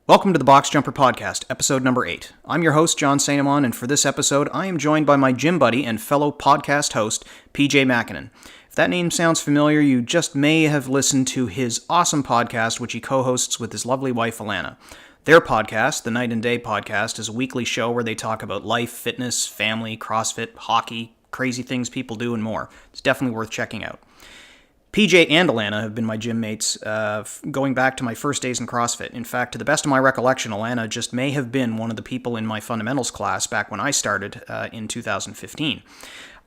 Welcome to the Box Jumper Podcast, episode number 8. I'm your host, John St. Amon, and for this episode, I am joined by my gym buddy and fellow podcast host, PJ Makinen. If that name sounds familiar, you just may have listened to his awesome podcast, which he co-hosts with his lovely wife, Alana. Their podcast, the Night and Day Podcast, is a weekly show where they talk about life, fitness, family, CrossFit, hockey, crazy things people do, and more. It's definitely worth checking out. PJ and Alana have been my gym mates going back to my first days in CrossFit. In fact, to the best of my recollection, Alana just may have been one of the people in my fundamentals class back when I started in 2015.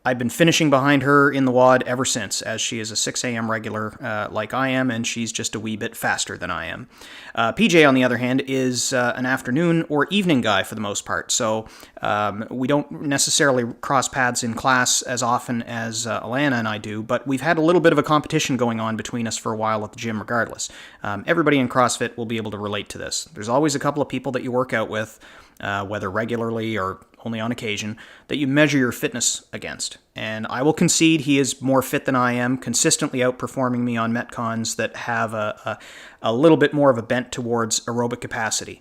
I've been finishing behind her in the WOD ever since, as she is a 6 a.m. regular like I am, and she's just a wee bit faster than I am. PJ, on the other hand, is an afternoon or evening guy for the most part, so we don't necessarily cross paths in class as often as Alana and I do, but we've had a little bit of a competition going on between us for a while at the gym regardless. Everybody in CrossFit will be able to relate to this. There's always a couple of people that you work out with, whether regularly or only on occasion, that you measure your fitness against. And I will concede he is more fit than I am, consistently outperforming me on Metcons that have a little bit more of a bent towards aerobic capacity.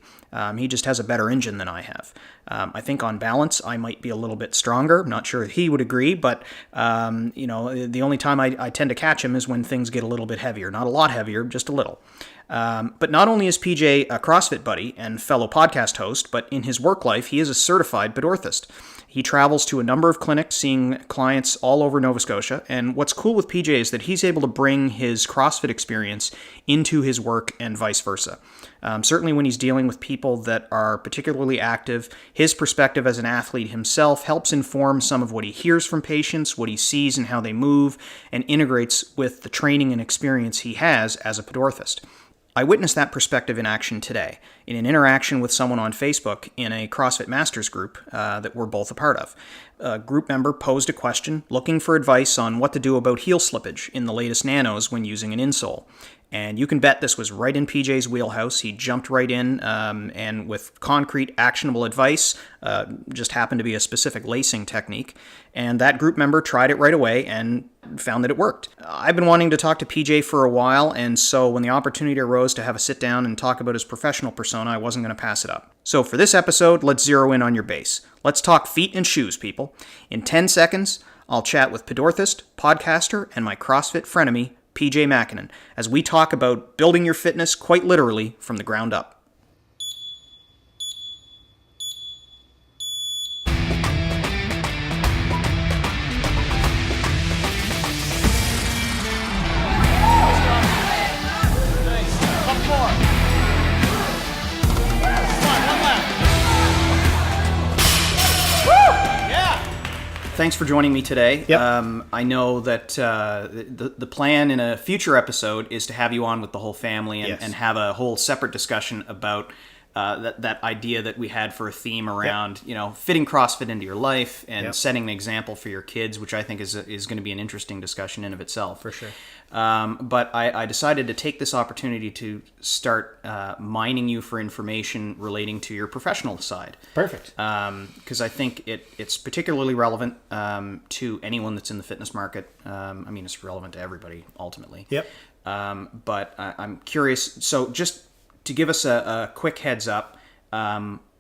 He just has a better engine than I have. I think on balance, I might be a little bit stronger. Not sure if he would agree, but the only time I tend to catch him is when things get a little bit heavier. Not a lot heavier, just a little. But not only is PJ a CrossFit buddy and fellow podcast host, but in his work life, he is a certified Pedorthist. He travels to a number of clinics seeing clients all over Nova Scotia, and what's cool with PJ is that he's able to bring his CrossFit experience into his work and vice versa. Certainly when he's dealing with people that are particularly active, his perspective as an athlete himself helps inform some of what he hears from patients, what he sees and how they move, and integrates with the training and experience he has as a Pedorthist. I witnessed that perspective in action today, in an interaction with someone on Facebook in a CrossFit Masters group that we're both a part of. A group member posed a question looking for advice on what to do about heel slippage in the latest nanos when using an insole. And you can bet this was right in PJ's wheelhouse. He jumped right in and with concrete, actionable advice, just happened to be a specific lacing technique. And that group member tried it right away and found that it worked. I've been wanting to talk to PJ for a while, and so when the opportunity arose to have a sit down and talk about his professional persona, I wasn't going to pass it up. So for this episode, let's zero in on your base. Let's talk feet and shoes, people. In 10 seconds, I'll chat with Pedorthist, podcaster, and my CrossFit frenemy, PJ Makinen, as we talk about building your fitness quite literally from the ground up. Thanks for joining me today. Yep. I know that the plan in a future episode is to have you on with the whole family and have a whole separate discussion about that idea that we had for a theme around fitting CrossFit into your life and setting an example for your kids, which I think is going to be an interesting discussion in of itself. For sure. But I decided to take this opportunity to start mining you for information relating to your professional side. Perfect. Because I think it's particularly relevant to anyone that's in the fitness market. It's relevant to everybody ultimately. Yep. But I'm curious. So just to give us a quick heads up,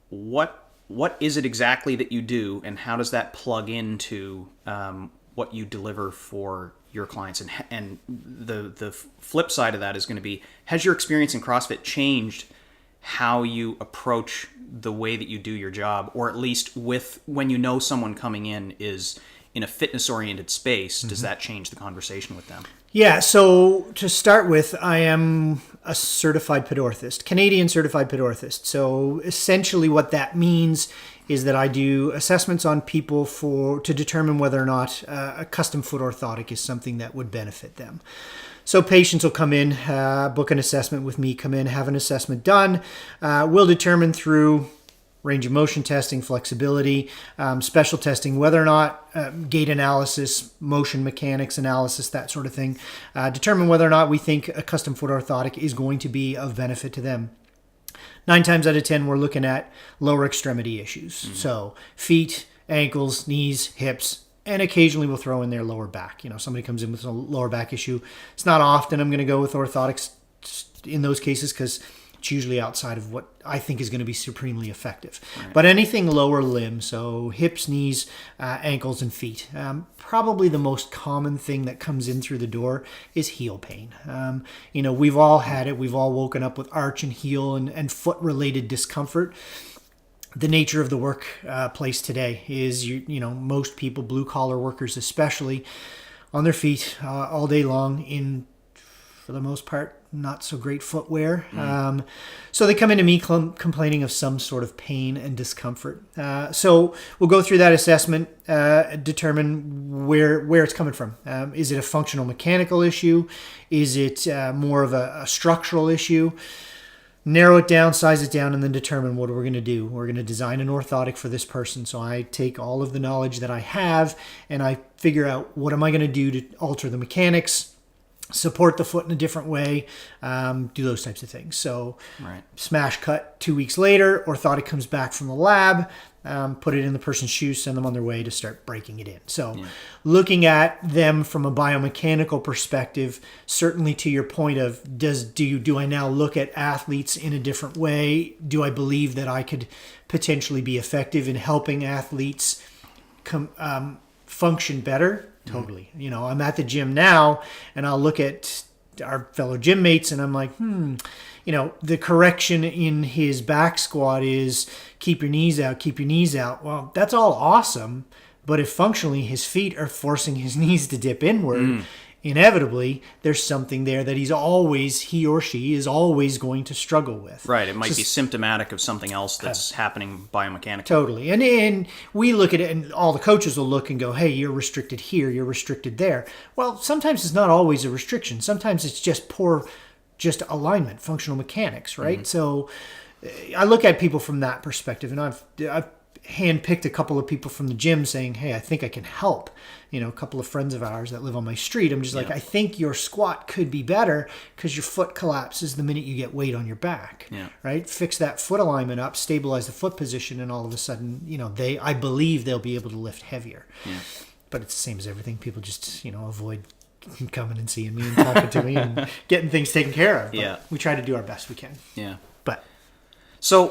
what is it exactly that you do, and how does that plug into what you deliver for your clients? And the flip side of that is going to be, has your experience in CrossFit changed how you approach the way that you do your job, or at least with when you know someone coming in is in a fitness-oriented space, does that change the conversation with them? Yeah, so to start with, I am a certified Pedorthist, Canadian certified Pedorthist. So essentially what that means is that I do assessments on people to determine whether or not a custom foot orthotic is something that would benefit them. So patients will come in, book an assessment with me, come in, have an assessment done. We'll determine through range of motion testing, flexibility, special testing, whether or not gait analysis, motion mechanics analysis, that sort of thing, determine whether or not we think a custom foot orthotic is going to be of benefit to them. 9 times out of 10, we're looking at lower extremity issues. So feet, ankles, knees, hips, and occasionally we'll throw in their lower back. Somebody comes in with a lower back issue. It's not often I'm going to go with orthotics in those cases because it's usually outside of what I think is going to be supremely effective. Right. But anything lower limb, so hips, knees, ankles, and feet, probably the most common thing that comes in through the door is heel pain. We've all had it. We've all woken up with arch and heel and foot-related discomfort. The nature of the workplace today is, most people, blue-collar workers especially, on their feet all day long in, for the most part, not so great footwear. So they come into me complaining of some sort of pain and discomfort. So we'll go through that assessment, determine where it's coming from. Is it a functional mechanical issue? Is it more of a structural issue? Narrow it down, size it down, and then determine what we're going to do. We're going to design an orthotic for this person. So I take all of the knowledge that I have and I figure out what am I going to do to alter the mechanics, support the foot in a different way, do those types of things. So smash cut 2 weeks later, orthotic comes back from the lab, put it in the person's shoes, send them on their way to start breaking it in. So looking at them from a biomechanical perspective, certainly to your point of do I now look at athletes in a different way? Do I believe that I could potentially be effective in helping athletes function better? Totally. I'm at the gym now and I'll look at our fellow gym mates and I'm like, the correction in his back squat is keep your knees out, keep your knees out. Well, that's all awesome. But if functionally his feet are forcing his knees to dip inward, inevitably there's something there that he or she is always going to struggle with. Right. It might be symptomatic of something else that's happening biomechanically. Totally. And we look at it and all the coaches will look and go, hey, you're restricted here, you're restricted there. Well, sometimes it's not always a restriction. Sometimes it's just poor alignment, functional mechanics, right? So I look at people from that perspective, and I've handpicked a couple of people from the gym saying, hey, I think I can help. A couple of friends of ours that live on my street. I'm just like, I think your squat could be better because your foot collapses the minute you get weight on your back, right? Fix that foot alignment up, stabilize the foot position, and all of a sudden, I believe they'll be able to lift heavier. Yeah. But it's the same as everything. People just, avoid coming and seeing me and talking to me and getting things taken care of. But we try to do our best we can. Yeah. But so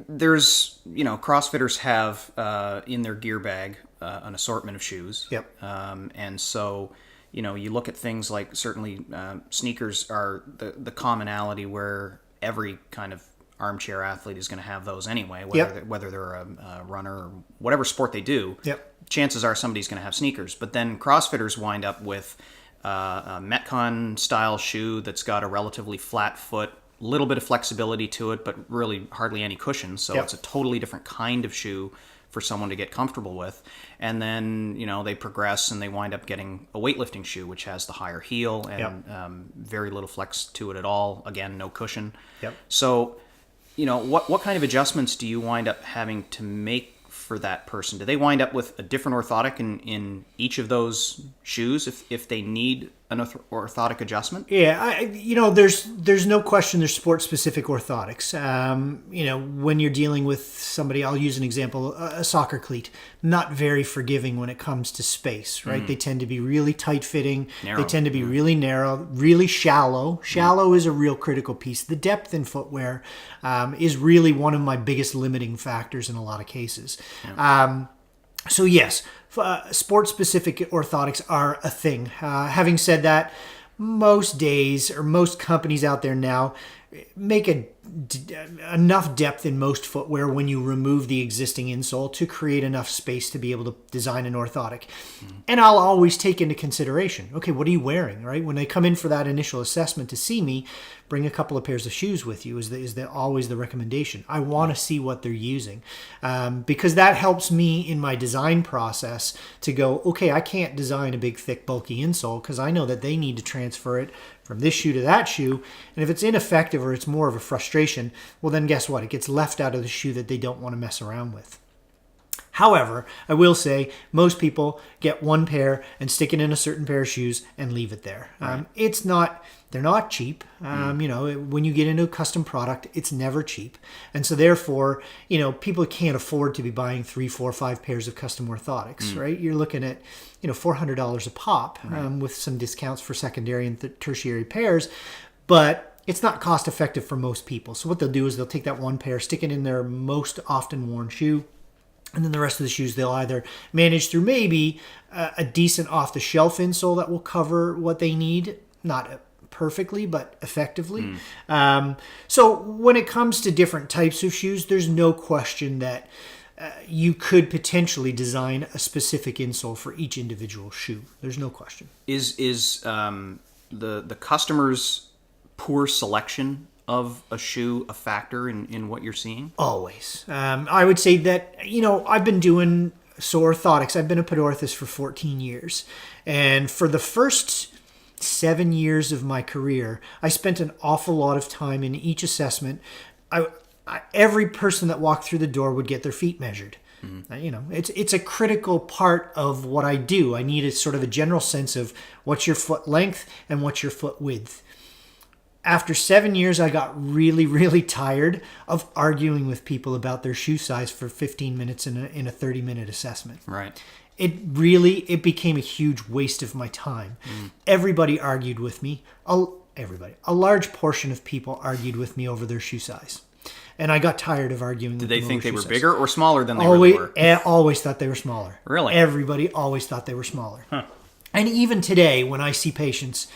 there's, CrossFitters have in their gear bag an assortment of shoes. Yep. And so, you look at things like certainly sneakers are the commonality where every kind of armchair athlete is going to have those anyway, whether they're a runner or whatever sport they do. Yep. Chances are somebody's going to have sneakers. But then CrossFitters wind up with a Metcon style shoe that's got a relatively flat foot, little bit of flexibility to it, but really hardly any cushion. So it's a totally different kind of shoe for someone to get comfortable with. And then, they progress and they wind up getting a weightlifting shoe, which has the higher heel and very little flex to it at all. Again, no cushion. Yep. So, what kind of adjustments do you wind up having to make for that person? Do they wind up with a different orthotic in each of those shoes if they need an orthotic adjustment? Yeah, there's no question there's sport-specific orthotics. When you're dealing with somebody, I'll use an example, a soccer cleat, not very forgiving when it comes to space, right? They tend to be really tight-fitting. They tend to be really narrow, really shallow. Shallow is a real critical piece. The depth in footwear is really one of my biggest limiting factors in a lot of cases. So yes, sport-specific orthotics are a thing. Having said that, most days or most companies out there now make enough depth in most footwear when you remove the existing insole to create enough space to be able to design an orthotic. And I'll always take into consideration, okay, what are you wearing, right? When they come in for that initial assessment to see me, bring a couple of pairs of shoes with you is always the recommendation. I want to see what they're using because that helps me in my design process to go, okay, I can't design a big, thick, bulky insole because I know that they need to transfer it from this shoe to that shoe. And if it's ineffective or it's more of a frustration, well, then guess what? It gets left out of the shoe that they don't want to mess around with. However, I will say most people get one pair and stick it in a certain pair of shoes and leave it there. Right. They're not cheap. When you get into a custom product, it's never cheap. And so therefore, people can't afford to be buying 3, 4, 5 pairs of custom orthotics, right? You're looking at, $400 a pop with some discounts for secondary and tertiary pairs. But it's not cost effective for most people. So what they'll do is they'll take that one pair, stick it in their most often worn shoe, and then the rest of the shoes they'll either manage through maybe a decent off-the-shelf insole that will cover what they need, not perfectly, but effectively. So when it comes to different types of shoes, there's no question that you could potentially design a specific insole for each individual shoe. There's no question. Is the customer's poor selection of a shoe a factor in what you're seeing? Always. I would say that, I've been doing orthotics. I've been a Pedorthist for 14 years. And for the first 7 years of my career, I spent an awful lot of time in each assessment. Every person that walked through the door would get their feet measured. It's a critical part of what I do. I need a sort of a general sense of what's your foot length and what's your foot width. After 7 years, I got really, really tired of arguing with people about their shoe size for 15 minutes in a 30-minute assessment. Right. It became a huge waste of my time. Everybody argued with me. A large portion of people argued with me over their shoe size. And I got tired of arguing with them. Did they think they were size. bigger or smaller than they really were? Always thought they were smaller. Really? Everybody always thought they were smaller. And even today, when I see patients,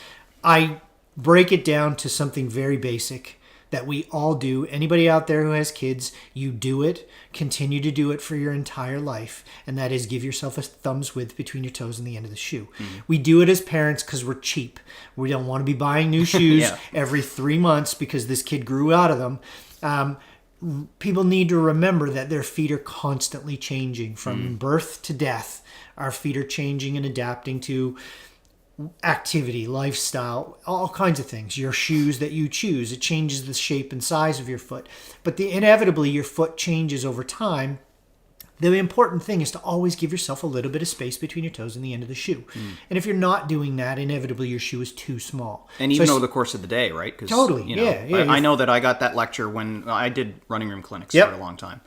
I break it down to something very basic that we all do. Anybody out there who has kids, you do it. Continue to do it for your entire life. And that is give yourself a thumb's width between your toes and the end of the shoe. We do it as parents because we're cheap. We don't want to be buying new shoes every 3 months because this kid grew out of them. People need to remember that their feet are constantly changing from birth to death. Our feet are changing and adapting to activity, lifestyle, all kinds of things. Your shoes that you choose, it changes the shape and size of your foot. But inevitably, your foot changes over time. The important thing is to always give yourself a little bit of space between your toes and the end of the shoe. And if you're not doing that, inevitably your shoe is too small. And even over the course of the day, right? Totally, I know that I got that lecture when I did running room clinics for a long time.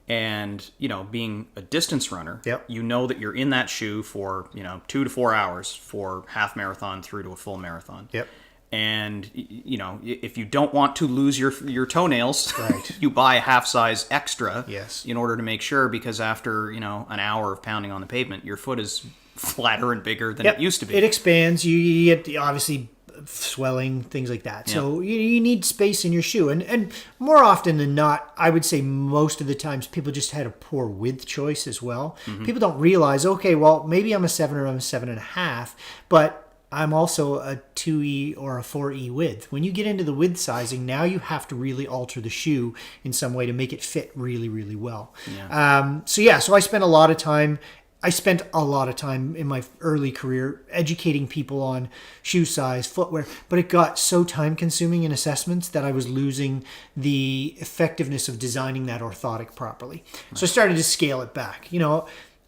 And, being a distance runner, you know that you're in that shoe for, 2 to 4 hours for half marathon through to a full marathon. And, if you don't want to lose your toenails, you buy a half size extra in order to make sure, because after, an hour of pounding on the pavement, your foot is flatter and bigger than it used to be. It expands. You get, obviously, swelling, things like that. So you need space in your shoe. And more often than not, I would say most of the times people just had a poor width choice as well. People don't realize, okay, well, maybe I'm a 7 or I'm a 7.5, but I'm also a 2E or a 4E width. When you get into the width sizing, now you have to really alter the shoe in some way to make it fit really, really well. So I spent a lot of time in my early career educating people on shoe size, footwear, but it got so time consuming in assessments that I was losing the effectiveness of designing that orthotic properly. So I started to scale it back.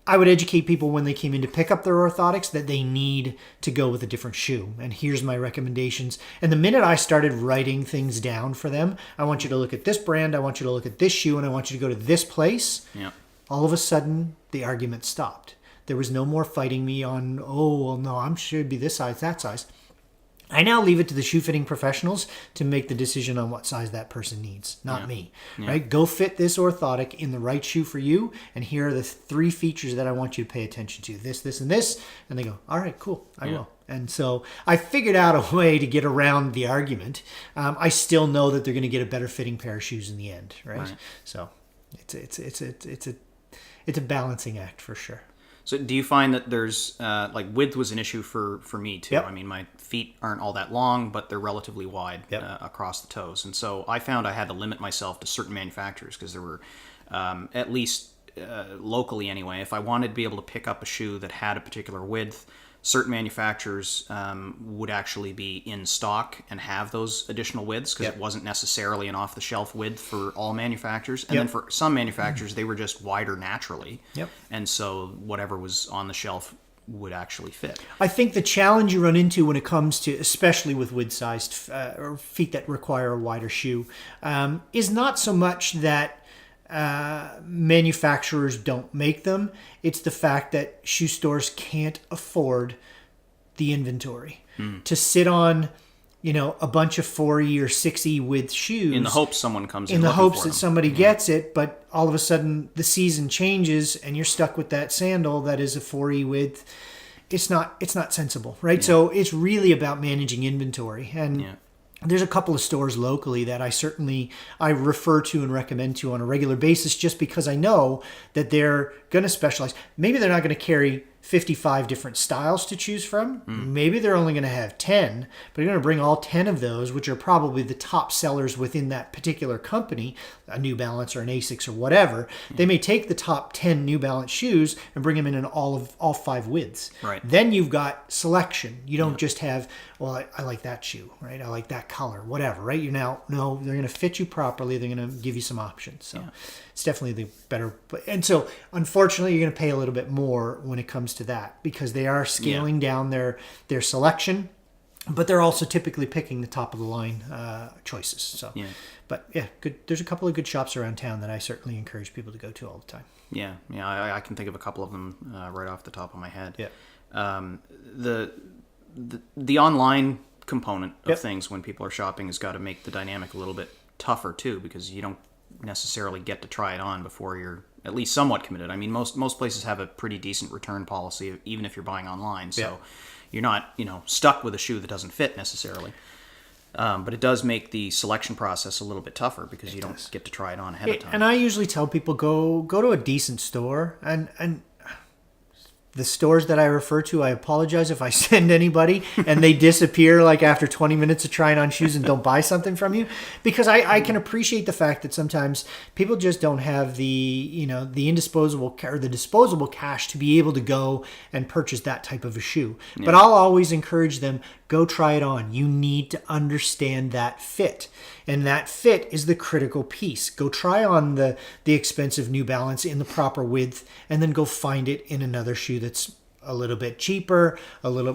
I would educate people when they came in to pick up their orthotics that they need to go with a different shoe. And here's my recommendations. And the minute I started writing things down for them, I want you to look at this brand, I want you to look at this shoe, and I want you to go to this place. All of a sudden, the argument stopped. There was no more fighting me on, I'm sure it'd be this size, that size. I now leave it to the shoe fitting professionals to make the decision on what size that person needs, not me. Right? Go fit this orthotic in the right shoe for you, and here are the 3 features that I want you to pay attention to. This, this, and this. And they go, all right, cool, I will. And so I figured out a way to get around the argument. I still know that they're going to get a better fitting pair of shoes in the end, right? So it's a balancing act for sure. So do you find that there's, width was an issue for me too? Yep. I mean, my feet aren't all that long, but they're relatively wide across the toes. And so I found I had to limit myself to certain manufacturers because there were, at least locally anyway, if I wanted to be able to pick up a shoe that had a particular width, certain manufacturers would actually be in stock and have those additional widths because it wasn't necessarily an off-the-shelf width for all manufacturers. And then for some manufacturers, they were just wider naturally. And so whatever was on the shelf would actually fit. I think the challenge you run into when it comes to, especially with width-sized or feet that require a wider shoe, is not so much that manufacturers don't make them. It's the fact that shoe stores can't afford the inventory to sit on a bunch of 4E or 6E width shoes. In the hopes someone comes in. In the looking hopes for that them. somebody gets it, but all of a sudden the season changes and you're stuck with that sandal that is a 4E width. It's not sensible, right? So it's really about managing inventory. And there's a couple of stores locally that I refer to and recommend to on a regular basis, just because I know that they're going to specialize. Maybe they're not going to carry 55 different styles to choose from. Maybe they're only going to have 10, but they're going to bring all 10 of those, which are probably the top sellers within that particular company, a New Balance or an Asics or whatever. They may take the top 10 New Balance shoes and bring them in all 5 widths. Right. Then you've got selection. You don't just have, well, I like that shoe, right? I like that color, whatever, right? No, they're going to fit you properly. They're going to give you some options. So it's definitely the better. And so unfortunately, you're going to pay a little bit more when it comes to that, because they are scaling down their selection, but they're also typically picking the top of the line choices. So, but good. There's a couple of good shops around town that I certainly encourage people to go to all the time. Yeah. I can think of a couple of them right off the top of my head. Yeah. The online component of things when people are shopping has got to make the dynamic a little bit tougher too, because you don't necessarily get to try it on before you're at least somewhat committed. I mean, most places have a pretty decent return policy, even if you're buying online. So you're not, stuck with a shoe that doesn't fit necessarily. But it does make the selection process a little bit tougher because you don't get to try it on ahead of time. And I usually tell people go to a decent store, and the stores that I refer to, I apologize if I send anybody and they disappear like after 20 minutes of trying on shoes and don't buy something from you, because I can appreciate the fact that sometimes people just don't have the indisposable or the disposable cash to be able to go and purchase that type of a shoe. But I'll always encourage them, go try it on. You need to understand that fit. And that fit is the critical piece. Go try on the expensive New Balance in the proper width, and then go find it in another shoe that's a little bit cheaper,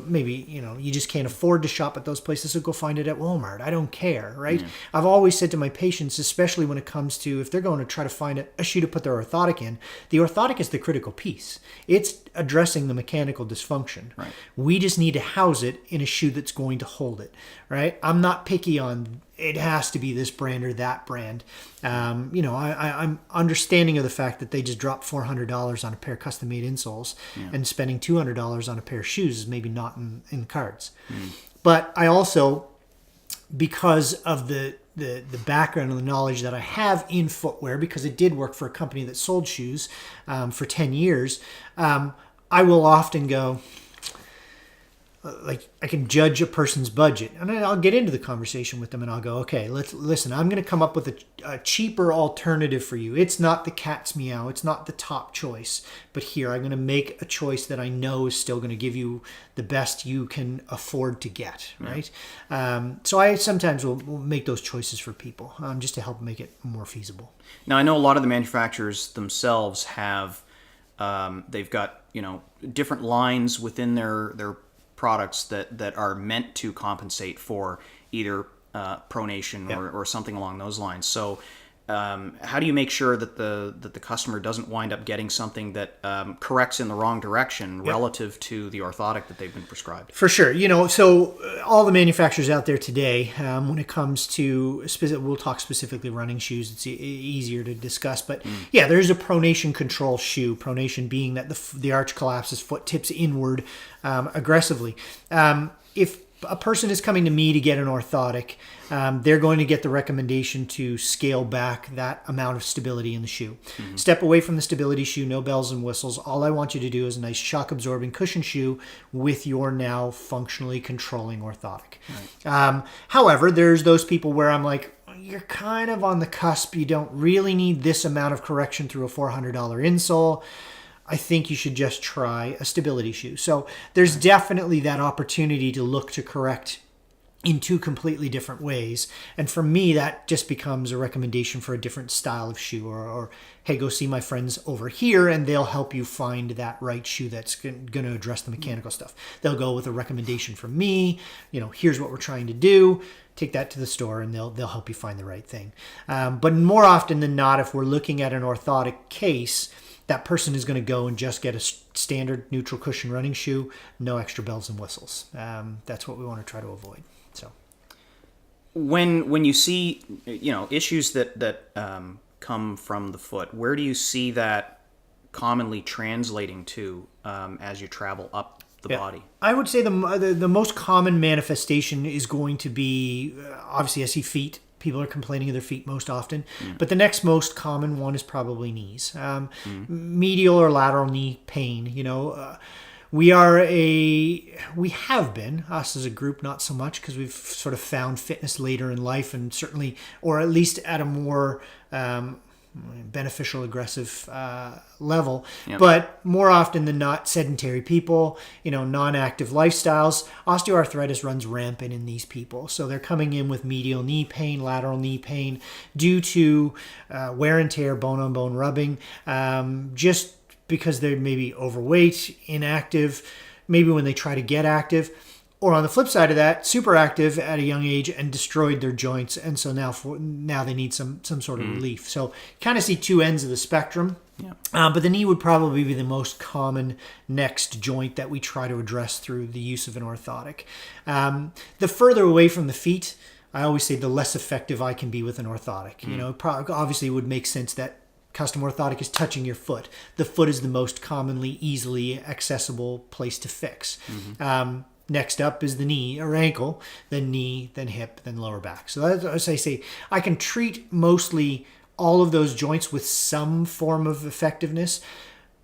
maybe, you just can't afford to shop at those places, so go find it at Walmart. I don't care, right? I've always said to my patients, especially when it comes to if they're going to try to find a shoe to put their orthotic in, the orthotic is the critical piece. It's addressing the mechanical dysfunction. Right. We just need to house it in a shoe that's going to hold it, right? I'm not picky on it has to be this brand or that brand. I'm understanding of the fact that they just dropped $400 on a pair of custom-made insoles, and spending $200 on a pair of shoes is maybe not in the cards. But I also, because of the background and the knowledge that I have in footwear, because it did work for a company that sold shoes for 10 years, I will often go, like, I can judge a person's budget, and I'll get into the conversation with them, and I'll go, okay, listen, I'm going to come up with a cheaper alternative for you. It's not the cat's meow. It's not the top choice, but here, I'm going to make a choice that I know is still going to give you the best you can afford to get, right? So I sometimes will make those choices for people, just to help make it more feasible. Now, I know a lot of the manufacturers themselves have, they've got, different lines within their products that are meant to compensate for either pronation or something along those lines. So how do you make sure that the customer doesn't wind up getting something that corrects in the wrong direction relative to the orthotic that they've been prescribed? For sure. So all the manufacturers out there today, when it comes to, we'll talk specifically running shoes, it's easier to discuss, but there's a pronation control shoe, pronation being that the arch collapses, foot tips inward aggressively. If a person is coming to me to get an orthotic, they're going to get the recommendation to scale back that amount of stability in the shoe. Step away from the stability shoe, no bells and whistles. All I want you to do is a nice shock-absorbing cushion shoe with your now functionally controlling orthotic. Right. However, there's those people where I'm like, you're kind of on the cusp. You don't really need this amount of correction through a $400 insole. I think you should just try a stability shoe. So there's definitely that opportunity to look to correct in two completely different ways. And for me, that just becomes a recommendation for a different style of shoe, or hey, go see my friends over here and they'll help you find that right shoe that's going to address the mechanical stuff. They'll go with a recommendation from me. Here's what we're trying to do. Take that to the store and they'll help you find the right thing. But more often than not, if we're looking at an orthotic case, that person is going to go and just get a standard neutral cushion running shoe, no extra bells and whistles. That's what we want to try to avoid. So, when you see, issues that come from the foot, where do you see that commonly translating to as you travel up the body? I would say the most common manifestation is going to be, obviously I see feet. People are complaining of their feet most often, but the next most common one is probably knees. Medial or lateral knee pain. We have been, us as a group, not so much, because we've sort of found fitness later in life, and certainly, or at least at a more beneficial, aggressive level. Yep. But more often than not, sedentary people, non-active lifestyles, osteoarthritis runs rampant in these people. So they're coming in with medial knee pain, lateral knee pain, due to wear and tear, bone-on-bone rubbing, just because they're maybe overweight, inactive, maybe when they try to get active. Or on the flip side of that, super active at a young age and destroyed their joints, and so now they need some sort of relief. So kind of see two ends of the spectrum. Yeah. But the knee would probably be the most common next joint that we try to address through the use of an orthotic. The further away from the feet, I always say the less effective I can be with an orthotic. Obviously it would make sense that custom orthotic is touching your foot. The foot is the most commonly, easily accessible place to fix. Next up is the knee or ankle, then knee, then hip, then lower back. So as I say, I can treat mostly all of those joints with some form of effectiveness,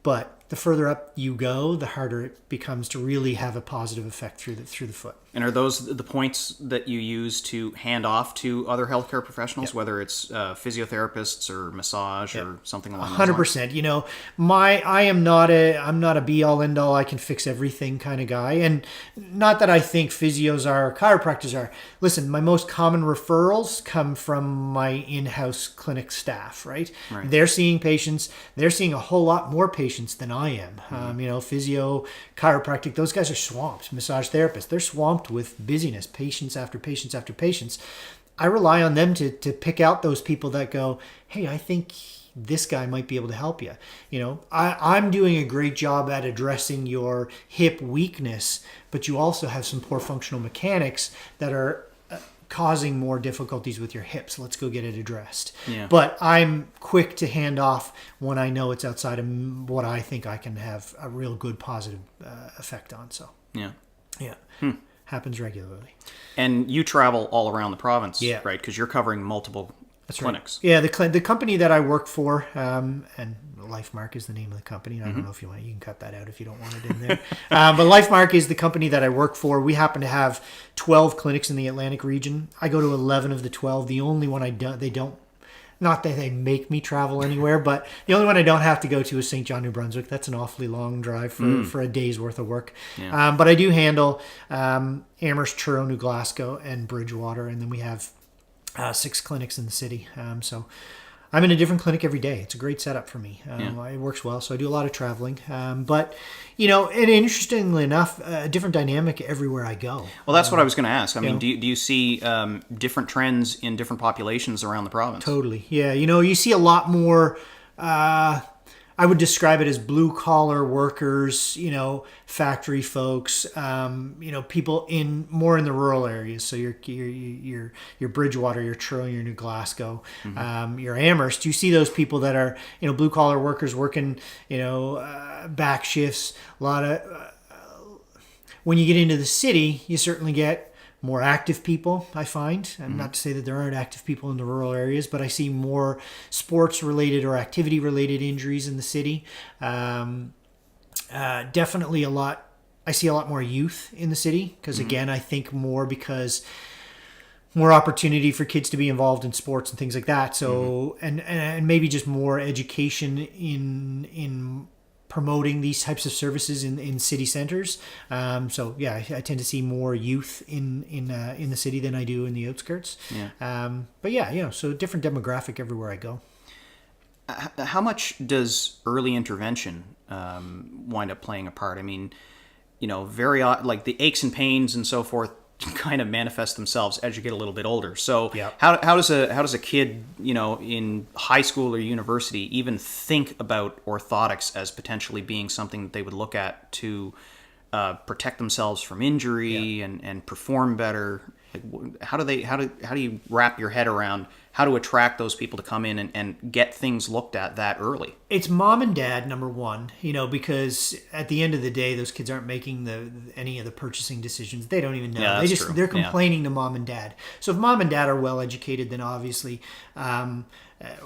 but the further up you go, the harder it becomes to really have a positive effect through the foot. And are those the points that you use to hand off to other healthcare professionals, whether it's physiotherapists or massage or something along those lines? 100%. I'm not a be all end all. I can fix everything kind of guy, and not that I think physios are, chiropractors are. Listen, my most common referrals come from my in-house clinic staff. Right? They're seeing patients. They're seeing a whole lot more patients than I am. Physio, chiropractic. Those guys are swamped. Massage therapists. They're swamped with busyness, patients after patients after patients. I rely on them to pick out those people that go, hey, I think this guy might be able to help you. I'm doing a great job at addressing your hip weakness, but you also have some poor functional mechanics that are causing more difficulties with your hips. Let's go get it addressed. Yeah. But I'm quick to hand off when I know it's outside of what I think I can have a real good positive effect on. So yeah. Happens regularly. And you travel all around the province, right? Because you're covering multiple clinics. Right. Yeah, the company that I work for, and LifeMark is the name of the company. I don't know if you want, you can cut that out if you don't want it in there. But LifeMark is the company that I work for. We happen to have 12 clinics in the Atlantic region. I go to 11 of the 12. The only one they don't, not that they make me travel anywhere, but the only one I don't have to go to is St. John, New Brunswick. That's an awfully long drive for a day's worth of work. Yeah. But I do handle Amherst, Truro, New Glasgow, and Bridgewater, and then we have 6 clinics in the city. So I'm in a different clinic every day. It's a great setup for me. It works well, so I do a lot of traveling. But, and interestingly enough, a different dynamic everywhere I go. Well, that's what I was going to ask. I mean, do you see different trends in different populations around the province? Totally. Yeah, you see a lot more... I would describe it as blue-collar workers, factory folks, people more in the rural areas. So your Bridgewater, your Truro, your New Glasgow, your Amherst. You see those people that are, blue-collar workers working, back shifts. A lot of when you get into the city, you certainly get more active people, I find. And not to say that there aren't active people in the rural areas, but I see more sports-related or activity-related injuries in the city. Definitely I see a lot more youth in the city, because again, I think because more opportunity for kids to be involved in sports and things like that. So, and maybe just more education in promoting these types of services in city centers. I tend to see more youth in the city than I do in the outskirts. So different demographic everywhere I go. How much does early intervention wind up playing a part? I mean, like the aches and pains and so forth kind of manifest themselves as you get a little bit older. So how does a kid, in high school or university even think about orthotics as potentially being something that they would look at to protect themselves from injury and perform better? Like, how do you wrap your head around how to attract those people to come in and get things looked at that early? It's mom and dad, number one, because at the end of the day, those kids aren't making any of the purchasing decisions. They don't even know. Yeah, that's true. They're complaining to mom and dad. So if mom and dad are well educated, then obviously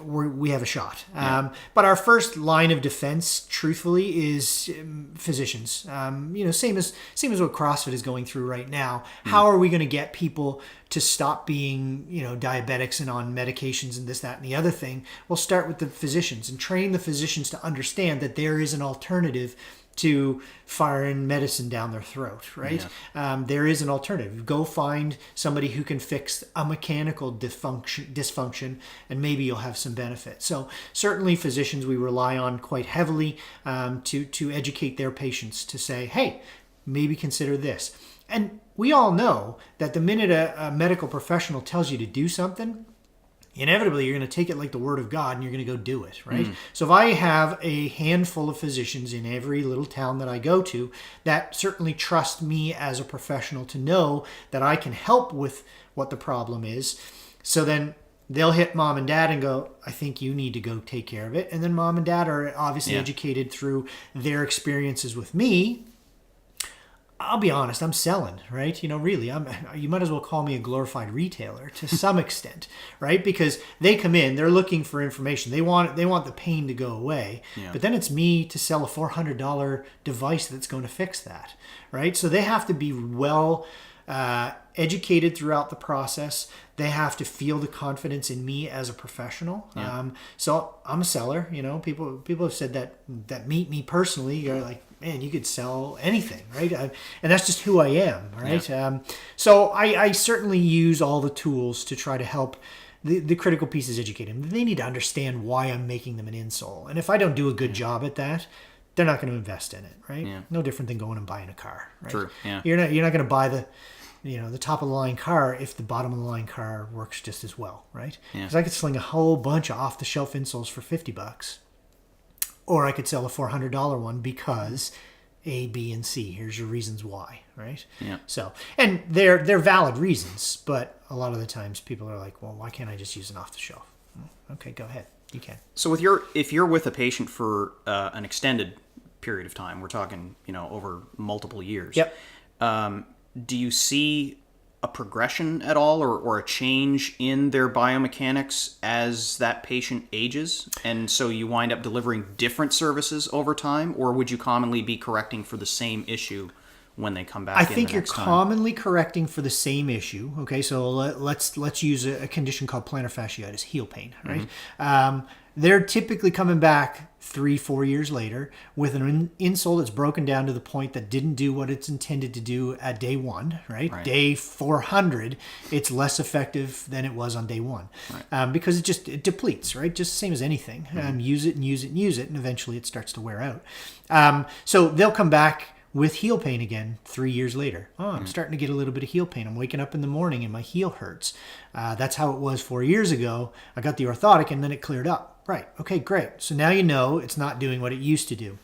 we have a shot. But our first line of defense, truthfully, is physicians. Same as what CrossFit is going through right now. How are we going to get people to stop being, diabetics and on medications and this, that, and the other thing? We'll start with the physicians and train the physicians to understand that there is an alternative to firing medicine down their throat, right? Yeah. There is an alternative. Go find somebody who can fix a mechanical dysfunction, and maybe you'll have some benefit. So certainly physicians we rely on quite heavily to educate their patients to say, hey, maybe consider this. And we all know that the minute a medical professional tells you to do something, inevitably you're going to take it like the word of God and you're going to go do it, right? So if I have a handful of physicians in every little town that I go to that certainly trust me as a professional to know that I can help with what the problem is, so then they'll hit mom and dad and go, I think you need to go take care of it. And then mom and dad are obviously educated through their experiences with me. I'll be honest, I'm selling, right? Really, you might as well call me a glorified retailer to some extent, right? Because they come in, they're looking for information. They want the pain to go away. Yeah. But then it's me to sell a $400 device that's going to fix that, right? So they have to be well educated throughout the process. They have to feel the confidence in me as a professional. Yeah. So I'm a seller. People have said that meet me personally. You're like, man, you could sell anything, right? And that's just who I am, right? Yeah. So I certainly use all the tools to try to help the critical pieces educate them. They need to understand why I'm making them an insole. And if I don't do a good job at that, they're not going to invest in it, right? Yeah. No different than going and buying a car, right? True. Yeah. You're not going to buy the top of the line car if the bottom of the line car works just as well, right? Because I could sling a whole bunch of off the shelf insoles for $50. Or I could sell a $400 one because A, B, and C. Here's your reasons why, right? Yeah. So, and they're valid reasons, but a lot of the times people are like, well, why can't I just use an off the shelf? Okay, go ahead. You can. So if you're with a patient for an extended period of time, we're talking, over multiple years. Yep. Do you see a progression at all or a change in their biomechanics as that patient ages? And so you wind up delivering different services over time, or would you commonly be correcting for the same issue when they come back? I think you're commonly correcting for the same issue. Okay, so let's use a condition called plantar fasciitis, heel pain, right? Mm-hmm. They're typically coming back 3-4 years later with an insole that's broken down to the point that didn't do what it's intended to do at day one, right? Day 400, it's less effective than it was on day one, because it depletes, right? Just the same as anything. Mm-hmm. Use it, and eventually it starts to wear out. So they'll come back with heel pain again 3 years later. I'm starting to get a little bit of heel pain. I'm waking up in the morning and my heel hurts. That's how it was 4 years ago. I got the orthotic and then it cleared up. Right. Okay, great. So now you know it's not doing what it used to do.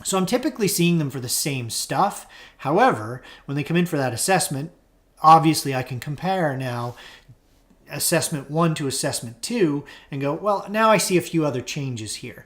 So I'm typically seeing them for the same stuff. However, when they come in for that assessment, obviously I can compare now assessment 1 to assessment 2 and go, well, now I see a few other changes here.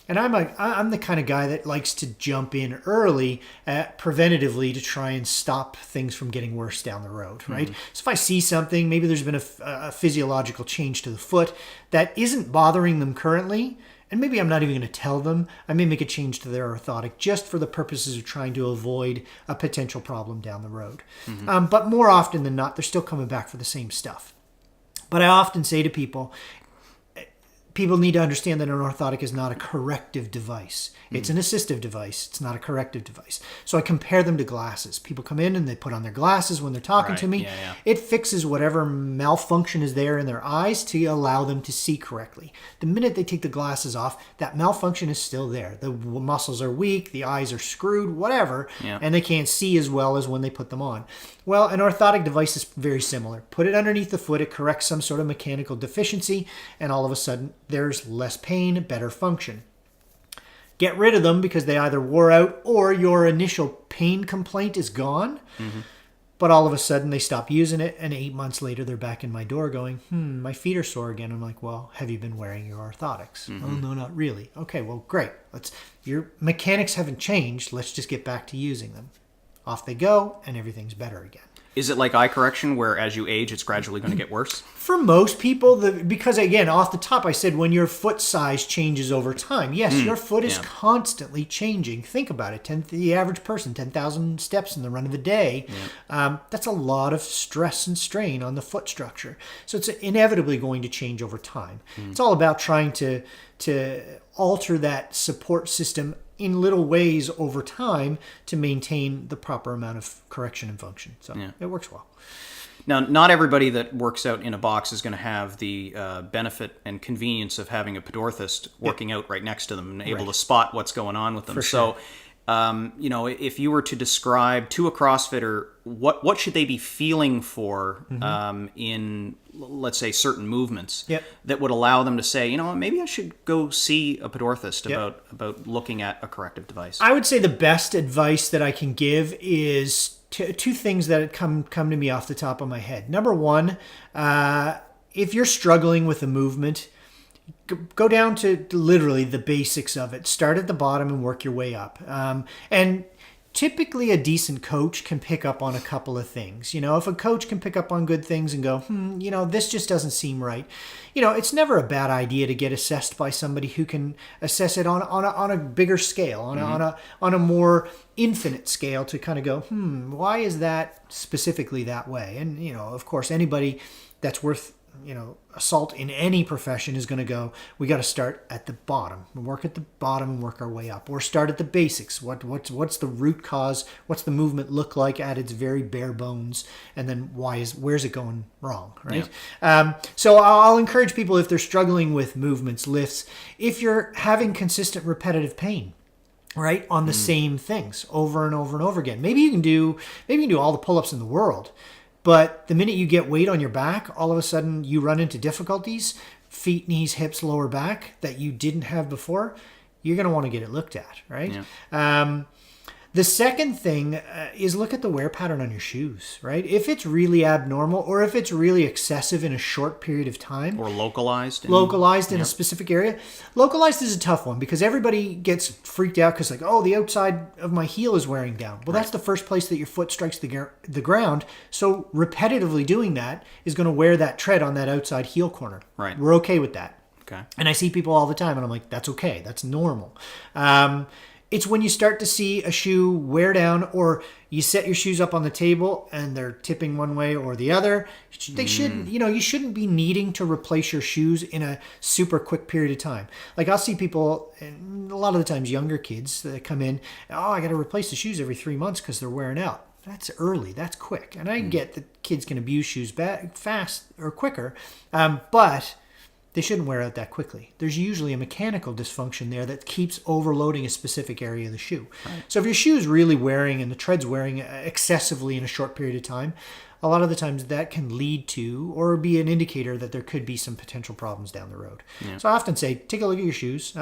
And I'm the kind of guy that likes to jump in early preventatively to try and stop things from getting worse down the road, right? Mm-hmm. So if I see something, maybe there's been a physiological change to the foot that isn't bothering them currently, and maybe I'm not even going to tell them, I may make a change to their orthotic just for the purposes of trying to avoid a potential problem down the road. Mm-hmm. But more often than not, they're still coming back for the same stuff. But I often say to people need to understand that an orthotic is not a corrective device. It's an assistive device. It's not a corrective device. So I compare them to glasses. People come in and they put on their glasses when they're talking to me. Yeah. It fixes whatever malfunction is there in their eyes to allow them to see correctly. The minute they take the glasses off, that malfunction is still there. The muscles are weak, the eyes are screwed, whatever, and they can't see as well as when they put them on. Well, an orthotic device is very similar. Put it underneath the foot, it corrects some sort of mechanical deficiency, and all of a sudden there's less pain, better function. Get rid of them because they either wore out or your initial pain complaint is gone. Mm-hmm. But all of a sudden they stop using it, and 8 months later they're back in my door going, my feet are sore again. I'm like, well, have you been wearing your orthotics? Oh, no, not really. Okay, well, great. Your mechanics haven't changed. Let's just get back to using them. Off they go, and everything's better again. Is it like eye correction, where as you age, it's gradually going to get worse? For most people, because again, off the top, I said when your foot size changes over time. Yes, your foot is constantly changing. Think about it. The average person, 10,000 steps in the run of a day. That's a lot of stress and strain on the foot structure. So it's inevitably going to change over time. It's all about trying to alter that support system in little ways over time to maintain the proper amount of correction and function. So it works well. Now, not everybody that works out in a box is going to have the benefit and convenience of having a Pedorthist working out right next to them and able to spot what's going on with them. For sure. So, if you were to describe to a CrossFitter what should they be feeling for in, let's say, certain movements that would allow them to say, maybe I should go see a Pedorthist about looking at a corrective device? I would say the best advice that I can give is two things that come to me off the top of my head. Number one, if you're struggling with a movement, go down to literally the basics of it. Start at the bottom and work your way up. And typically a decent coach can pick up on a couple of things. If a coach can pick up on good things and go, this just doesn't seem right. It's never a bad idea to get assessed by somebody who can assess it on a bigger scale, on a more infinite scale, to kind of go, why is that specifically that way? And, of course, anybody that's worth salt in any profession is going to go, we got to start at the bottom, work at the bottom and work our way up, or start at the basics. What's the root cause? What's the movement look like at its very bare bones? And then where's it going wrong, right? So I'll encourage people, if they're struggling with movements, lifts, if you're having consistent repetitive pain, right, on the same things over and over and over again, maybe you can do all the pull-ups in the world. But the minute you get weight on your back, all of a sudden you run into difficulties, feet, knees, hips, lower back, that you didn't have before. You're going to want to get it looked at, right? The second thing is look at the wear pattern on your shoes, right? If it's really abnormal, or if it's really excessive in a short period of time. Or localized in a specific area. Localized is a tough one because everybody gets freaked out because the outside of my heel is wearing down. Well, that's the first place that your foot strikes the ground. So repetitively doing that is going to wear that tread on that outside heel corner. Right. We're okay with that. Okay. And I see people all the time and I'm like, that's okay. That's normal. It's when you start to see a shoe wear down, or you set your shoes up on the table and they're tipping one way or the other. They shouldn't, you shouldn't be needing to replace your shoes in a super quick period of time. Like I'll see people, and a lot of the times younger kids that come in, I got to replace the shoes every 3 months because they're wearing out. That's early. That's quick. And I get that kids can abuse shoes fast or quicker, but they shouldn't wear out that quickly. There's usually a mechanical dysfunction there that keeps overloading a specific area of the shoe. Right. So if your shoe is really wearing and the tread's wearing excessively in a short period of time, a lot of the times that can lead to or be an indicator that there could be some potential problems down the road. Yeah. So I often say, take a look at your shoes,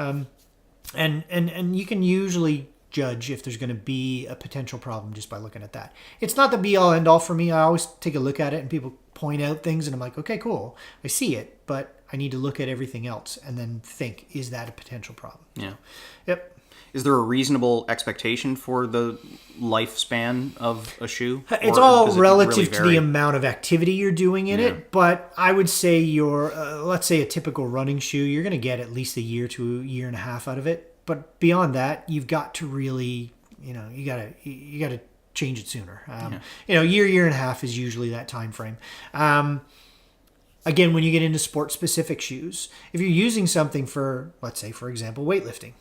and you can usually judge if there's going to be a potential problem just by looking at that. It's not the be-all, end-all for me. I always take a look at it and people point out things and I'm like, okay, cool. I see it, but I need to look at everything else and then think, is that a potential problem? Yeah. Yep. Is there a reasonable expectation for the lifespan of a shoe? It's all relative to the amount of activity you're doing in it. But I would say let's say a typical running shoe, you're going to get at least a year to a year and a half out of it. But beyond that, you've got to really, you got to change it sooner. Year and a half is usually that time frame. Again, when you get into sport-specific shoes, if you're using something for, let's say, for example, weightlifting,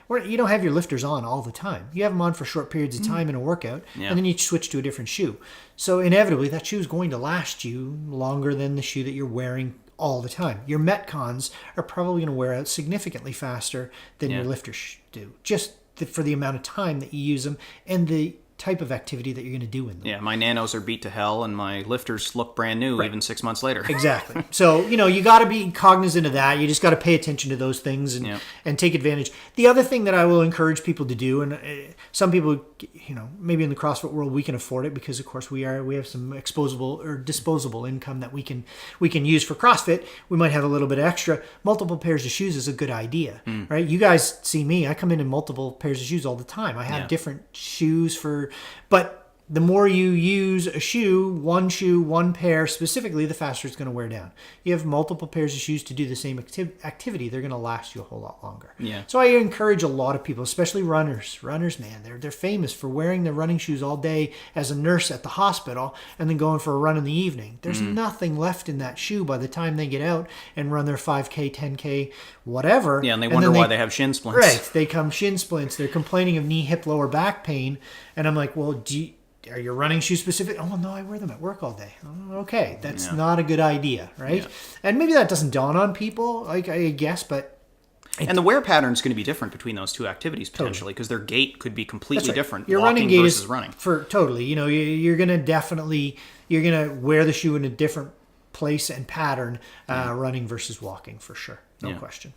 where you don't have your lifters on all the time. You have them on for short periods of time in a workout, and then you switch to a different shoe. So inevitably, that shoe is going to last you longer than the shoe that you're wearing all the time. Your Metcons are probably going to wear out significantly faster than your lifters do, just for the amount of time that you use them and the type of activity that you're going to do in them. Yeah, my nanos are beat to hell, and my lifters look brand new even 6 months later. Exactly. So, you got to be cognizant of that. You just got to pay attention to those things and take advantage. The other thing that I will encourage people to do, and some people, maybe in the CrossFit world we can afford it because, of course, we have some disposable income that we can use for CrossFit. We might have a little bit extra. Multiple pairs of shoes is a good idea, right? You guys see me. I come in multiple pairs of shoes all the time. I have different shoes but the more you use a shoe, one pair specifically, the faster it's going to wear down. You have multiple pairs of shoes to do the same activity, they're going to last you a whole lot longer. Yeah. So I encourage a lot of people, especially runners. Runners, man, they're famous for wearing their running shoes all day as a nurse at the hospital and then going for a run in the evening. There's nothing left in that shoe by the time they get out and run their 5K, 10K, whatever. Yeah, and they wonder why they have shin splints. Right. They come shin splints. They're complaining of knee, hip, lower back pain. And I'm like, well, are your running shoes specific? Oh, no, I wear them at work all day. Oh, okay, that's not a good idea, right? Yeah. And maybe that doesn't dawn on people, I guess, but... And the wear pattern is going to be different between those two activities, potentially, because their gait could be completely different. Your running gait versus is running. Totally. You're going to wear the shoe in a different place and pattern, running versus walking, for sure. No question.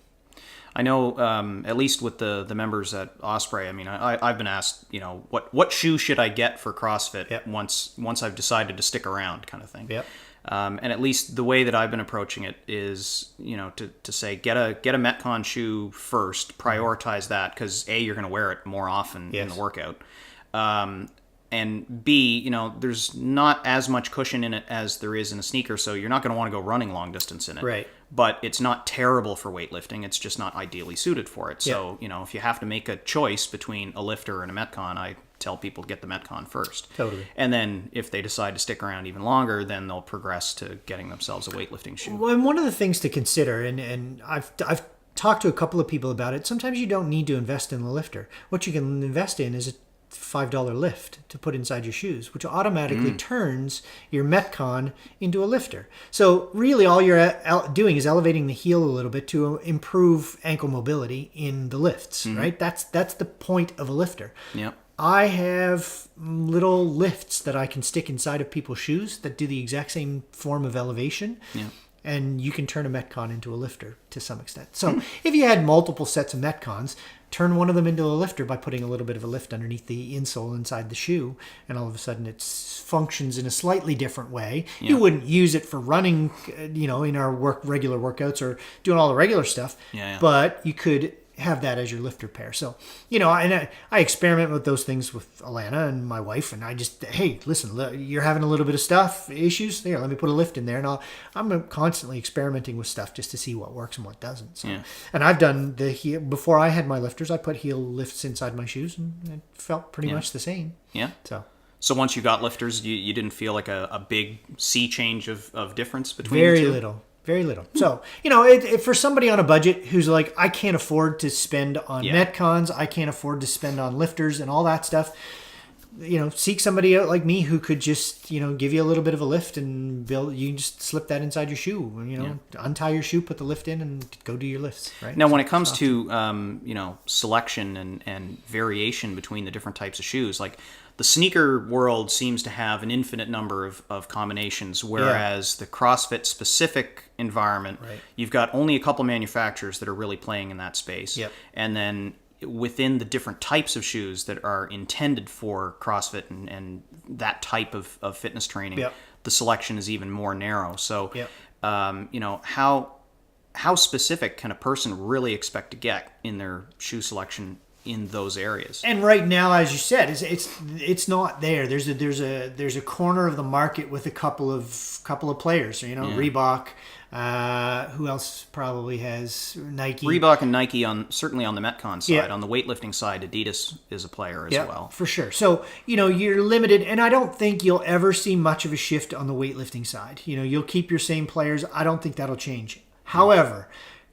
I know, at least with the members at Osprey, I mean, I've been asked, what shoe should I get for CrossFit once I've decided to stick around, kind of thing. Yep. And at least the way that I've been approaching it is, to say get a Metcon shoe first, prioritize that, because A, you're going to wear it more often in the workout. And B, there's not as much cushion in it as there is in a sneaker, so you're not going to want to go running long distance in it. Right. But it's not terrible for weightlifting. It's just not ideally suited for it. So, if you have to make a choice between a lifter and a Metcon, I tell people to get the Metcon first. Totally. And then if they decide to stick around even longer, then they'll progress to getting themselves a weightlifting shoe. Well, and one of the things to consider, and I've talked to a couple of people about it, sometimes you don't need to invest in the lifter. What you can invest in is a $5 lift to put inside your shoes, which automatically turns your Metcon into a lifter. So really all you're doing is elevating the heel a little bit to improve ankle mobility in the lifts, right? That's the point of a lifter. Yep. I have little lifts that I can stick inside of people's shoes that do the exact same form of elevation. Yeah. And you can turn a Metcon into a lifter to some extent. So if you had multiple sets of Metcons, turn one of them into a lifter by putting a little bit of a lift underneath the insole inside the shoe, and all of a sudden it functions in a slightly different way. Yeah. You wouldn't use it for running, in our regular workouts or doing all the regular stuff, but you could have that as your lifter pair. So, and I experiment with those things with Alana and my wife, and I just, hey, listen, you're having a little bit of issues? Here, let me put a lift in there. And I'm constantly experimenting with stuff just to see what works and what doesn't. So, and I've done before I had my lifters, I put heel lifts inside my shoes, and it felt pretty much the same. Yeah. So once you got lifters, you didn't feel like a big sea change of difference between the two? Very little. So, for somebody on a budget who's like, I can't afford to spend on Metcons, I can't afford to spend on lifters and all that stuff, seek somebody out like me who could just, give you a little bit of a lift and you can just slip that inside your shoe, untie your shoe, put the lift in and go do your lifts, right? Now, when it comes to, selection and variation between the different types of shoes, like the sneaker world seems to have an infinite number of combinations, whereas the CrossFit specific environment, you've got only a couple manufacturers that are really playing in that space. Yep. And then within the different types of shoes that are intended for CrossFit and that type of fitness training, the selection is even more narrow. So, how specific can a person really expect to get in their shoe selection in those areas? And right now, as you said, it's not there. There's a corner of the market with a couple of players. Reebok. Who else probably has Nike? Reebok and Nike certainly on the Metcon side. Yeah. On the weightlifting side, Adidas is a player as well. For sure. So you're limited, and I don't think you'll ever see much of a shift on the weightlifting side. You'll keep your same players. I don't think that'll change. However,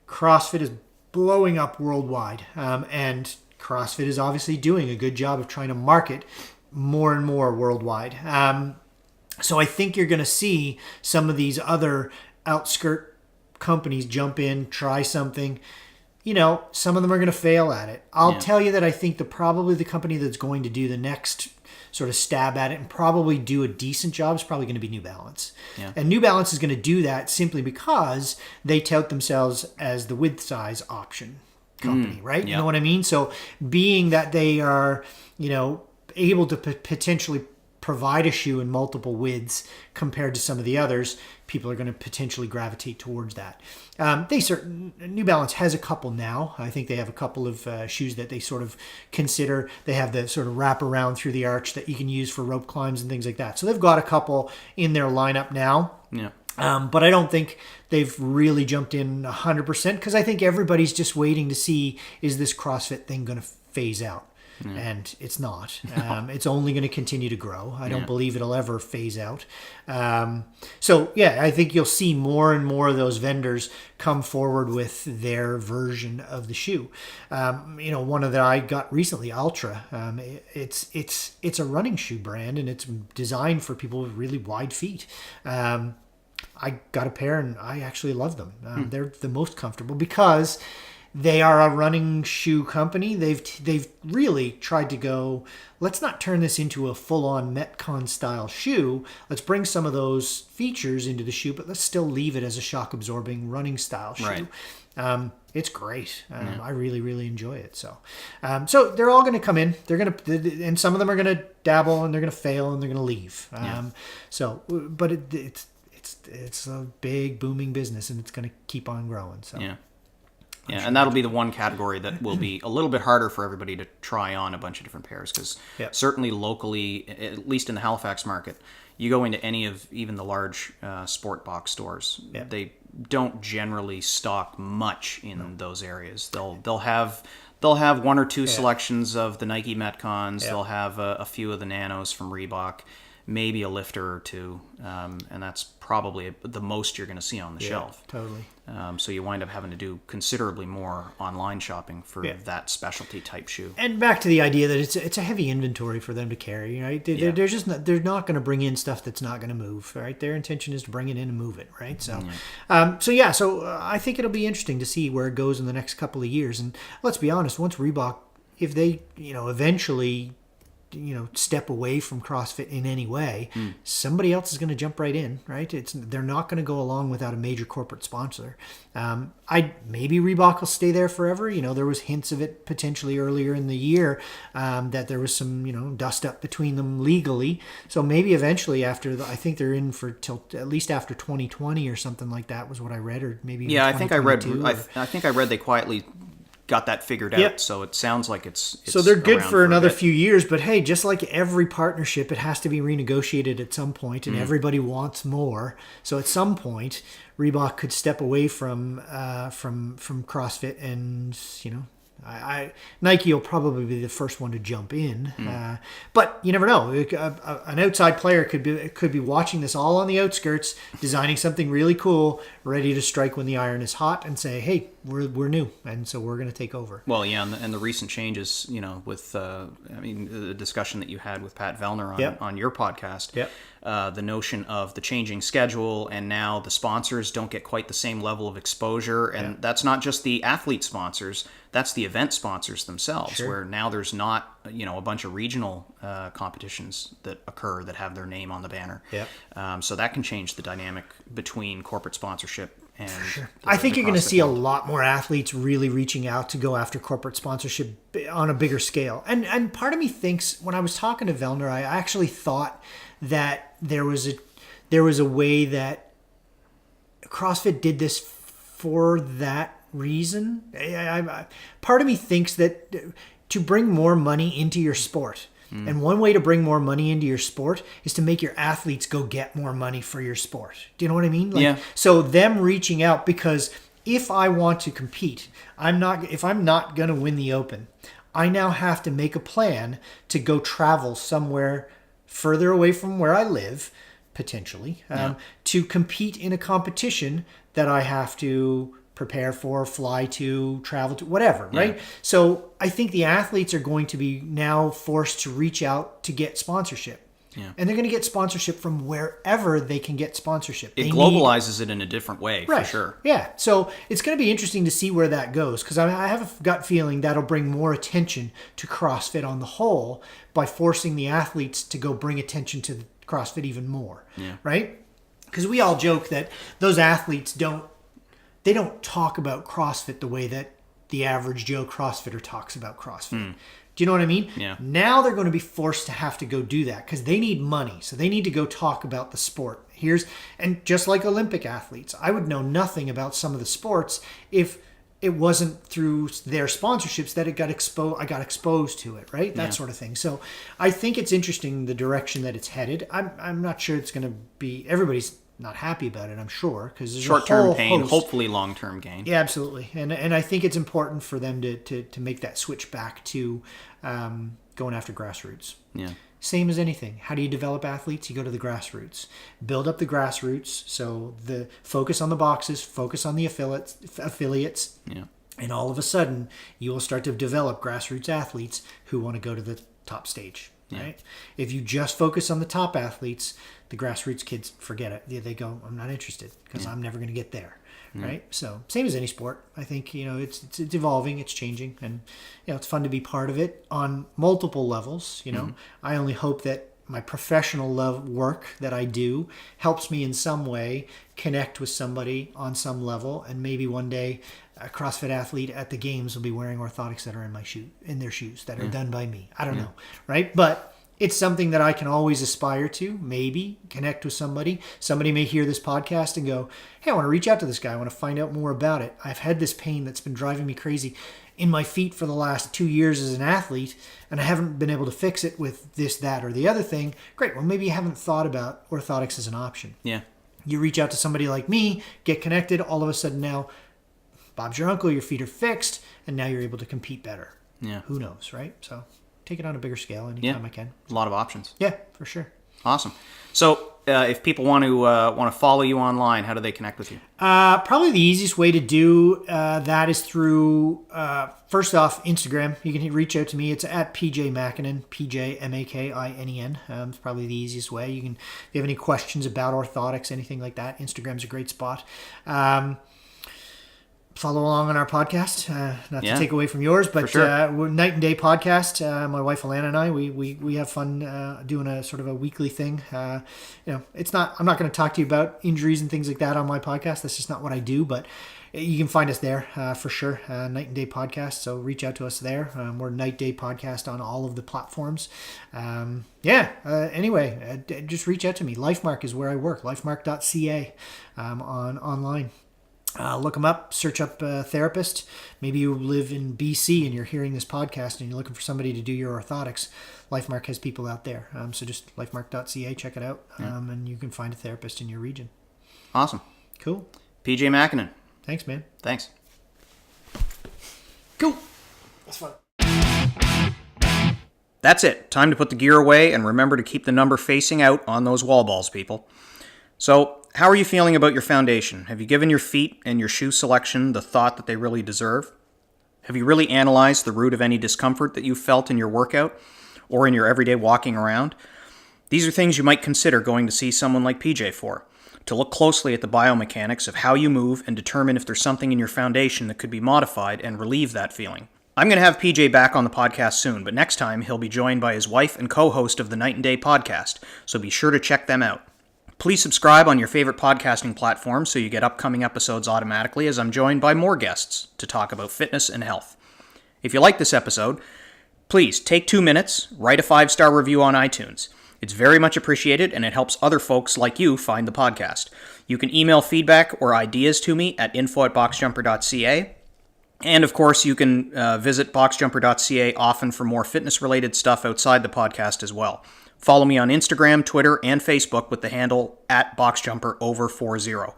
CrossFit is blowing up worldwide, and CrossFit is obviously doing a good job of trying to market more and more worldwide. So I think you're going to see some of these other outskirt companies jump in, try something. Some of them are going to fail at it. I'll tell you that I think probably the company that's going to do the next sort of stab at it and probably do a decent job is probably going to be New Balance. Yeah. And New Balance is going to do that simply because they tout themselves as the width size option company, right? yeah. You know what I mean? So being that they are, able to potentially provide a shoe in multiple widths compared to some of the others, people are going to potentially gravitate towards that. New Balance has a couple now. I think they have a couple of shoes that they sort of consider. They have the sort of wrap around through the arch that you can use for rope climbs and things like that. So they've got a couple in their lineup now. Yeah. But I don't think they've really jumped in 100% because I think everybody's just waiting to see, is this CrossFit thing going to phase out? Yeah. And it's not. It's only going to continue to grow. I don't believe it'll ever phase out. I think you'll see more and more of those vendors come forward with their version of the shoe. One of that I got recently, Ultra. It's a running shoe brand, and it's designed for people with really wide feet. I got a pair, and I actually love them. They're the most comfortable because they are a running shoe company. They've really tried to go, let's not turn this into a full-on Metcon style shoe. Let's bring some of those features into the shoe, but let's still leave it as a shock-absorbing running style shoe. Right. It's great. I really, really enjoy it. So they're all going to come in. They're going to, and some of them are going to dabble, and they're going to fail, and they're going to leave. But it's a big booming business, and it's going to keep on growing. So yeah, and that'll be the one category that will be a little bit harder for everybody to try on a bunch of different pairs because certainly locally, at least in the Halifax market, you go into any of even the large sport box stores, they don't generally stock much in those areas. They'll have one or two selections of the Nike Metcons. They'll have a few of the Nanos from Reebok, maybe a lifter or two, and that's probably the most you're going to see on the shelf. Totally. So you wind up having to do considerably more online shopping for that specialty type shoe. And back to the idea that it's a heavy inventory for them to carry, right? They're not going to bring in stuff that's not going to move, right? Their intention is to bring it in and move it, right? So, I think it'll be interesting to see where it goes in the next couple of years. And let's be honest, once Reebok, if they, eventually step away from CrossFit in any way, somebody else is going to jump right in, right? They're not going to go along without a major corporate sponsor. Maybe Reebok will stay there forever. There was hints of it potentially earlier in the year that there was some, dust up between them legally. So maybe eventually I think they're in for till at least after 2020 or something like that was what I read, or maybe I think I read they quietly got that figured out. So it sounds like it's so they're good for another few years, but hey, just like every partnership, it has to be renegotiated at some point, and everybody wants more. So at some point, Reebok could step away from CrossFit, and Nike will probably be the first one to jump in. But you never know. An outside player could be watching this all on the outskirts, designing something really cool, ready to strike when the iron is hot, and say, "Hey, we're new, and so we're going to take over." Well, yeah, and the recent changes, with the discussion that you had with Pat Vellner on your podcast. The notion of the changing schedule, and now the sponsors don't get quite the same level of exposure, and that's not just the athlete sponsors, that's the event sponsors themselves, where now there's not a bunch of regional competitions that occur that have their name on the banner. So that can change the dynamic between corporate sponsorship and I think you're going to see a lot more athletes really reaching out to go after corporate sponsorship on a bigger scale. And part of me thinks, when I was talking to Vellner, I actually thought that there was a way that CrossFit did this for that reason. Part of me thinks that to bring more money into your sport, and one way to bring more money into your sport is to make your athletes go get more money for your sport. Do you know what I mean? So them reaching out, because if I want to compete, if I'm not going to win the Open, I now have to make a plan to go travel somewhere further away from where I live, potentially, to compete in a competition that I have to prepare for, fly to, travel to, whatever, right? So I think the athletes are going to be now forced to reach out to get sponsorship. Yeah. And they're going to get sponsorship from wherever they can get sponsorship. It globalizes it in a different way, right. for sure. Yeah. So it's going to be interesting to see where that goes, because I have a gut feeling that'll bring more attention to CrossFit on the whole by forcing the athletes to go bring attention to CrossFit even more. Yeah. Right? Because we all joke that those athletes don't talk about CrossFit the way that the average Joe CrossFitter talks about CrossFit. Do you know what I mean? Yeah. Now they're going to be forced to have to go do that because they need money. So they need to go talk about the sport. And just like Olympic athletes, I would know nothing about some of the sports if it wasn't through their sponsorships that I got exposed to it, right? That sort of thing. So I think it's interesting the direction that it's headed. I'm not sure it's going to be, everybody's not happy about it, I'm sure, because there's short-term pain, hopefully long-term gain. Yeah, absolutely. And I think it's important for them to make that switch back to going after grassroots. Yeah. Same as anything. How do you develop athletes? You go to the grassroots. Build up the grassroots. So the focus on the boxes, focus on the affiliates. Yeah. And all of a sudden, you will start to develop grassroots athletes who want to go to the top stage. Yeah. Right? If you just focus on the top athletes, the grassroots kids forget it. They go, I'm not interested because I'm never going to get there. Right? So same as any sport. I think, it's evolving, it's changing, and it's fun to be part of it on multiple levels. I only hope that my professional work that I do helps me in some way connect with somebody on some level, and maybe one day a CrossFit athlete at the games will be wearing orthotics that are in their shoes that are done by me. I don't know, right? But it's something that I can always aspire to, maybe connect with somebody. Somebody may hear this podcast and go, hey, I want to reach out to this guy. I want to find out more about it. I've had this pain that's been driving me crazy in my feet for the last 2 years as an athlete, and I haven't been able to fix it with this, that, or the other thing. Great. Well, maybe you haven't thought about orthotics as an option. Yeah. You reach out to somebody like me, get connected. All of a sudden now, Bob's your uncle, your feet are fixed, and now you're able to compete better. Yeah. Who knows, right? So take it on a bigger scale anytime I can. A lot of options. Yeah, for sure. Awesome. So if people want to follow you online, how do they connect with you? Probably the easiest way to do that is through, first off, Instagram. You can reach out to me. It's at PJ Makinen, PJ Makinen. It's probably the easiest way. If you have any questions about orthotics, anything like that, Instagram's a great spot. Follow along on our podcast, not to take away from yours, but we're Night and Day podcast. My wife Alana and I, we have fun doing a sort of a weekly thing. It's not. I'm not going to talk to you about injuries and things like that on my podcast. That's just not what I do. But you can find us there for sure. Night and Day podcast. So reach out to us there. We're Night Day podcast on all of the platforms. Anyway, just reach out to me. LifeMark is where I work. LifeMark.ca online. Look them up, search up therapist. Maybe you live in BC and you're hearing this podcast and you're looking for somebody to do your orthotics. LifeMark has people out there. So just lifemark.ca, check it out, and you can find a therapist in your region. Awesome. Cool. PJ Makinen. Thanks, man. Thanks. Cool. That's fun. That's it. Time to put the gear away and remember to keep the number facing out on those wall balls, people. So, how are you feeling about your foundation? Have you given your feet and your shoe selection the thought that they really deserve? Have you really analyzed the root of any discomfort that you felt in your workout or in your everyday walking around? These are things you might consider going to see someone like PJ for, to look closely at the biomechanics of how you move and determine if there's something in your foundation that could be modified and relieve that feeling. I'm going to have PJ back on the podcast soon, but next time he'll be joined by his wife and co-host of the Night and Day podcast, so be sure to check them out. Please subscribe on your favorite podcasting platform so you get upcoming episodes automatically as I'm joined by more guests to talk about fitness and health. If you like this episode, please take 2 minutes, write a 5-star review on iTunes. It's very much appreciated and it helps other folks like you find the podcast. You can email feedback or ideas to me at info@boxjumper.ca. And of course, you can visit boxjumper.ca often for more fitness-related stuff outside the podcast as well. Follow me on Instagram, Twitter, and Facebook with the handle @BoxJumperOver40.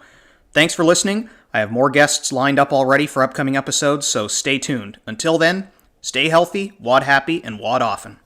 Thanks for listening. I have more guests lined up already for upcoming episodes, so stay tuned. Until then, stay healthy, WOD happy, and WOD often.